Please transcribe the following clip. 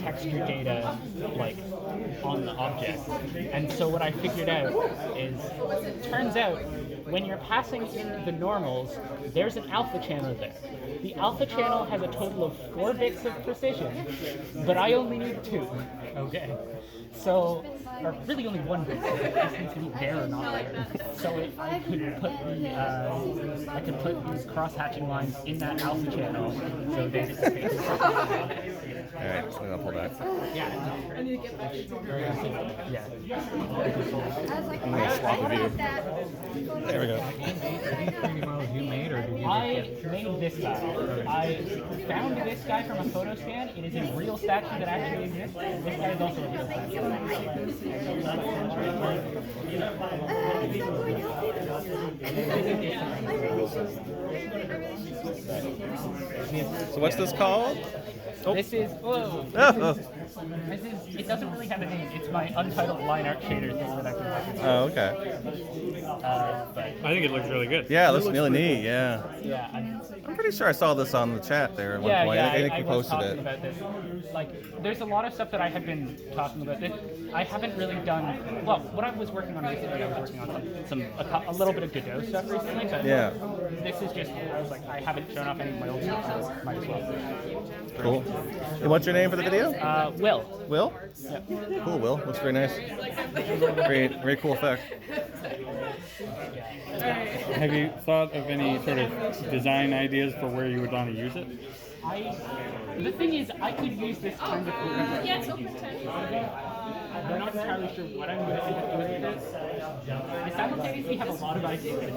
texture data like on the object. And so what I figured out is, turns out when you're passing in the normals, there's an alpha channel there. The alpha channel has a total of 4 bits of precision, but I only need 2. Okay. So, or really only 1 bit. It just needs to be there or not there. So I could put these cross-hatching lines in that alpha channel, so they just stay. Alright, so I'll pull back. Yeah. Yeah. I'm going to swap a view. There we go. You made, or did you I made this guy. I found this guy from a photo scan. It is a real statue that actually exists. This guy is also a real statue. So what's this called? This is, whoa. It doesn't really have a name. It's my Untitled line art shader thing that I've been working on. Oh, okay. But I think it looks really good. Yeah, it looks really neat, yeah. yeah, I'm pretty sure I saw this on the chat there at one point. I think you was posted talking it. about this. Like, there's a lot of stuff that I had been talking about. That I haven't really done. Well, what I was working on recently, I was working on a little bit of Godot stuff recently. But Yeah. this is just, I was like, I haven't shown off any of my old stuff, so might as well. Cool. And what's your name for the video? Will. Will? Yeah. Cool, Will. Looks very nice. Very cool effect. Have you thought of any sort of design ideas for where you would want to use it? The thing is, I could use this kind of equipment. I'm not entirely sure what I'm going to do with this. I simultaneously have a lot of ideas.